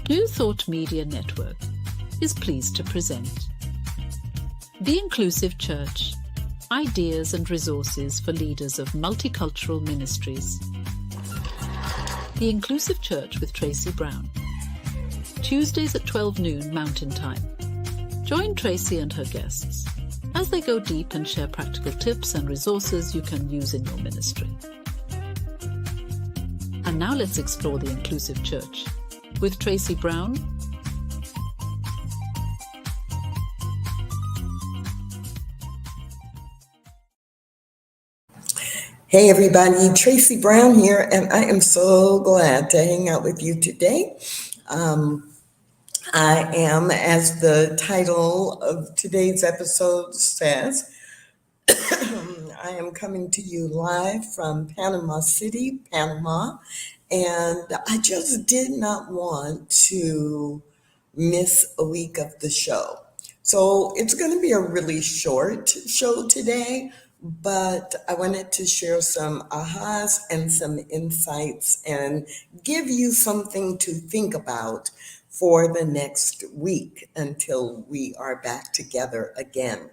New Thought Media Network is pleased to present The Inclusive Church, Ideas and Resources for Leaders of Multicultural Ministries. The Inclusive Church with Tracy Brown. Tuesdays at 12 noon Mountain Time. Join Tracy and her guests as they go deep and share practical tips and resources you can use in your ministry. And now let's explore the Inclusive Church with Tracy Brown. Hey everybody, Tracy Brown here, and I am so glad to hang out with you today. I am, as the title of today's episode says, I am coming to you live from Panama City, Panama, and I just did not want to miss a week of the show. So it's going to be a really short show today, but I wanted to share some ahas and some insights and give you something to think about for the next week until we are back together again.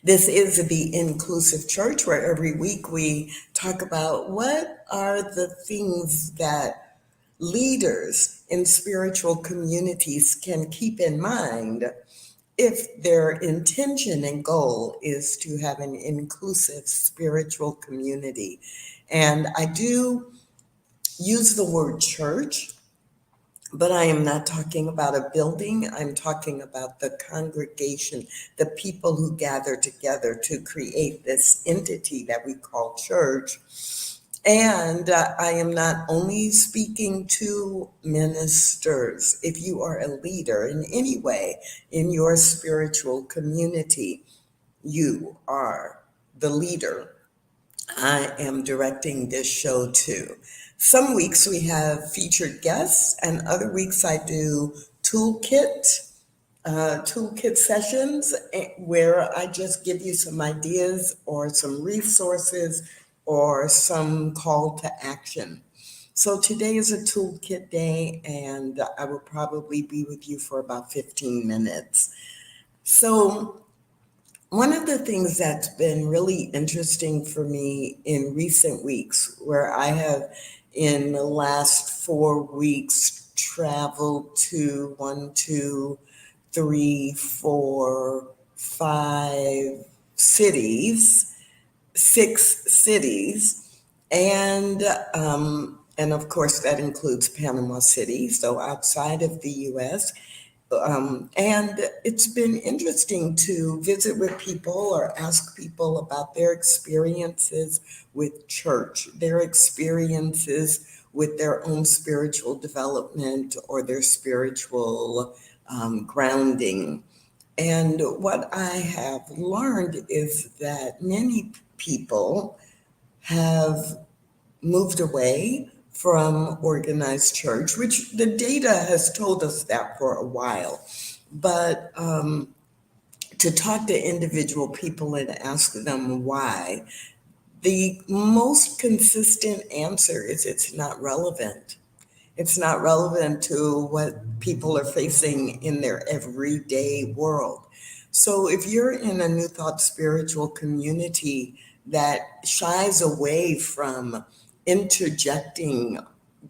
This is the Inclusive Church, where every week we talk about what are the things that leaders in spiritual communities can keep in mind if their intention and goal is to have an inclusive spiritual community. And I do use the word church, but I am not talking about a building. I'm talking about the congregation, the people who gather together to create this entity that we call church. And I am not only speaking to ministers. If you are a leader in any way in your spiritual community, you are the leader I am directing this show to. Some weeks we have featured guests, and other weeks I do toolkit sessions where I just give you some ideas or some resources or some call to action. So today is a toolkit day, and I will probably be with you for about 15 minutes. So one of the things that's been really interesting for me in recent weeks, where I have in the last 4 weeks traveled to 1, 2, 3, 4, 5 cities, 6 cities, and of course that includes Panama City, so outside of the U.S., and it's been interesting to visit with people or ask people about their experiences with church, their experiences with their own spiritual development or their spiritual grounding. And what I have learned is that many people have moved away from organized church, which the data has told us that for a while. But to talk to individual people and ask them why, the most consistent answer is it's not relevant. It's not relevant to what people are facing in their everyday world. So if you're in a New Thought spiritual community that shies away from interjecting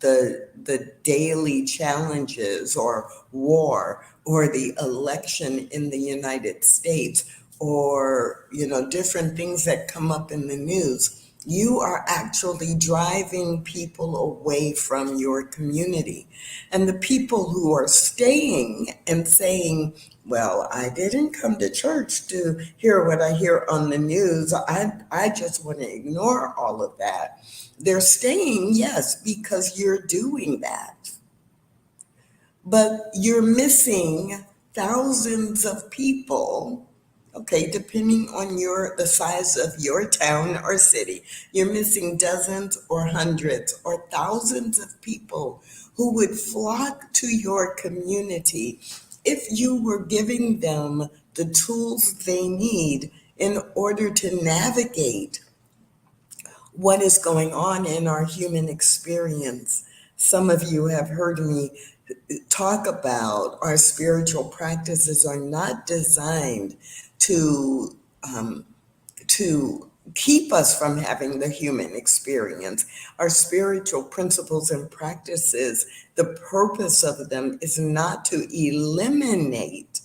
the daily challenges or war or the election in the United States or different things that come up in the news, you are actually driving people away from your community. And the people who are staying and saying, well, I didn't come to church to hear what I hear on the news. I just want to ignore all of that. They're staying, yes, because you're doing that. But you're missing thousands of people, okay, depending on the size of your town or city. You're missing dozens or hundreds or thousands of people who would flock to your community if you were giving them the tools they need in order to navigate what is going on in our human experience. Some of you have heard me talk about our spiritual practices are not designed to to keep us from having the human experience. Our spiritual principles and practices, the purpose of them is not to eliminate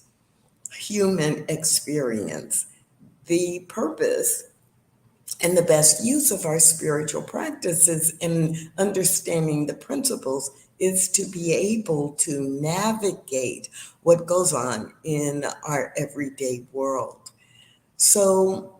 human experience. The purpose and the best use of our spiritual practices in understanding the principles is to be able to navigate what goes on in our everyday world. So,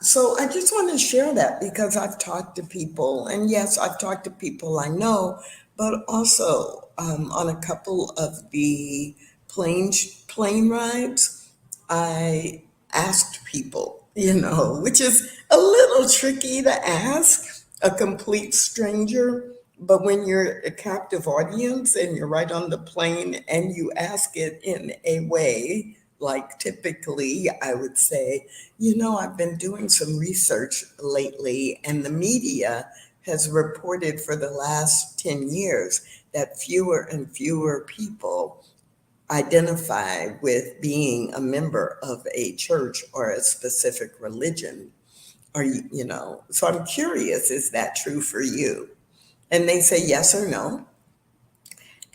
so I just want to share that because I've talked to people, and yes, I've talked to people I know, but also on a couple of the plane rides, I asked people, which is a little tricky to ask a complete stranger. But when you're a captive audience and you're right on the plane and you ask it in a way, like typically I would say, I've been doing some research lately, and the media has reported for the last 10 years that fewer and fewer people identify with being a member of a church or a specific religion. So I'm curious, is that true for you? And they say yes or no.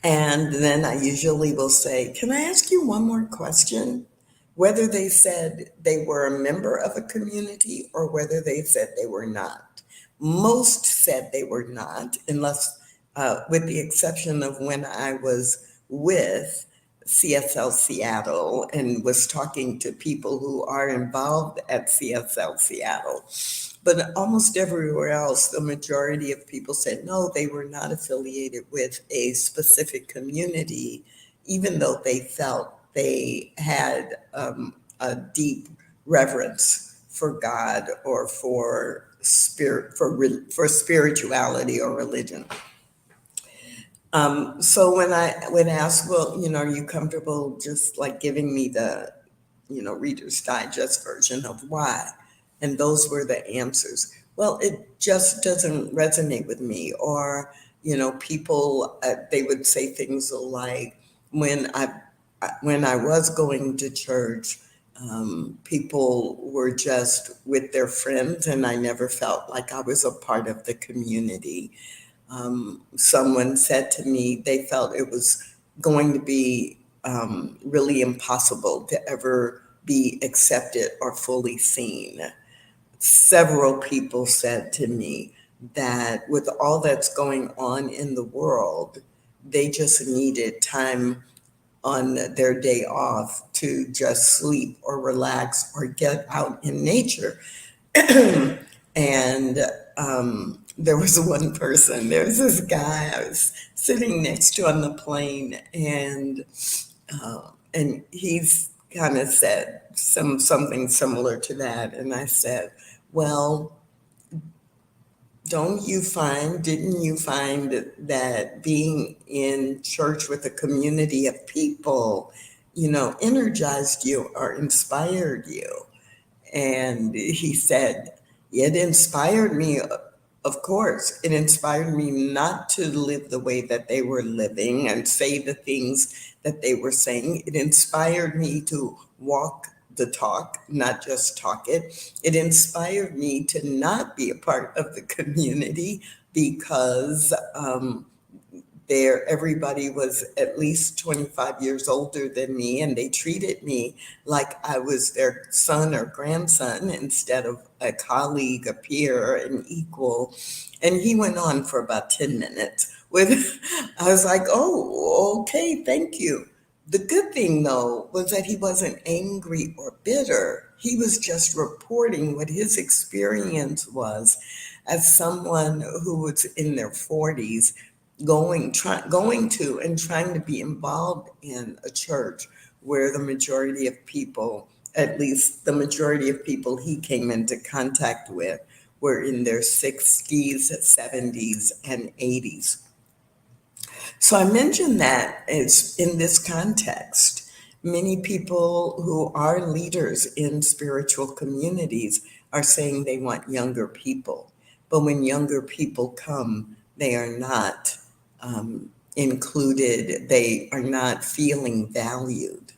And then I usually will say, can I ask you one more question? Whether they said they were a member of a community or whether they said they were not. Most said they were not, unless, with the exception of when I was with CSL Seattle and was talking to people who are involved at CSL Seattle. But almost everywhere else, the majority of people said no, they were not affiliated with a specific community, even though they felt they had a deep reverence for God or for spirit, for spirituality or religion. So when I would ask, well, are you comfortable just like giving me the, Reader's Digest version of why? And those were the answers. Well, it just doesn't resonate with me. Or, people, they would say things like, when I was going to church, people were just with their friends, and I never felt like I was a part of the community. Someone said to me they felt it was going to be really impossible to ever be accepted or fully seen. Several people said to me that with all that's going on in the world, they just needed time on their day off to just sleep or relax or get out in nature. And there was one person, there was this guy I was sitting next to on the plane, and he's kind of said something similar to that. And I said, well, didn't you find that being in church with a community of people, energized you or inspired you? And he said, it inspired me, of course. It inspired me not to live the way that they were living and say the things that they were saying. It inspired me to walk the talk, not just talk it. It inspired me to not be a part of the community because everybody was at least 25 years older than me, and they treated me like I was their son or grandson instead of a colleague, a peer, an equal. And he went on for about 10 minutes with, I was like, oh, okay, thank you. The good thing, though, was that he wasn't angry or bitter. He was just reporting what his experience was as someone who was in their 40s, going to and trying to be involved in a church where the majority of people, at least the majority of people he came into contact with, were in their 60s, 70s, and 80s. So I mentioned that it's in this context. Many people who are leaders in spiritual communities are saying they want younger people. But when younger people come, they are not included, they are not feeling valued.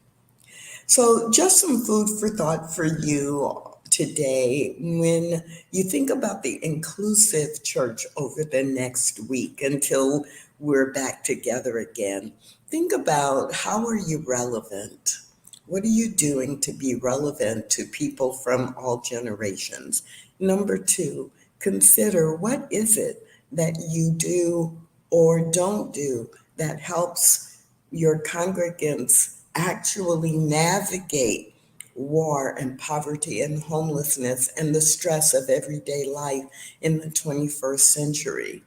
So just some food for thought for you today when you think about the inclusive church over the next week until we're back together again. Think about, how are you relevant? What are you doing to be relevant to people from all generations? Number two, consider, what is it that you do or don't do that helps your congregants actually navigate war and poverty and homelessness and the stress of everyday life in the 21st century.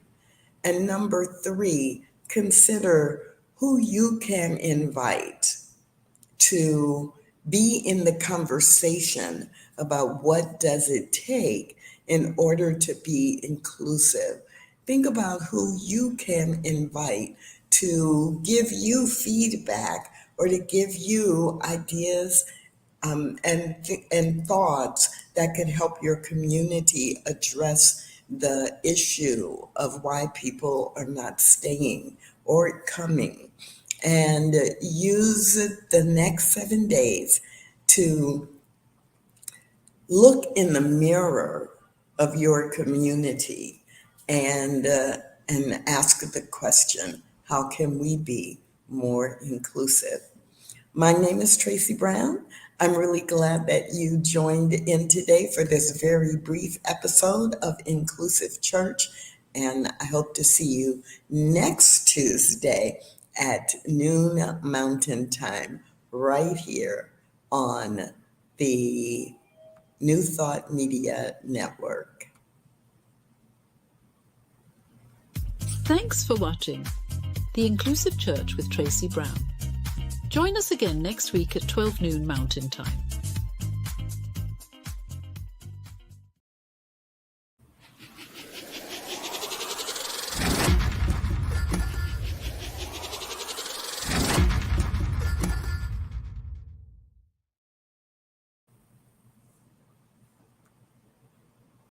And number three, consider who you can invite to be in the conversation about what does it take in order to be inclusive. Think about who you can invite to give you feedback or to give you ideas and thoughts that could help your community address the issue of why people are not staying or coming. And use the next 7 days to look in the mirror of your community and ask the question, how can we be more inclusive? My name is Tracy Brown. I'm really glad that you joined in today for this very brief episode of Inclusive Church, and I hope to see you next Tuesday at noon Mountain Time, right here on the New Thought Media Network. Thanks for watching The Inclusive Church with Tracy Brown. Join us again next week at 12 noon Mountain Time.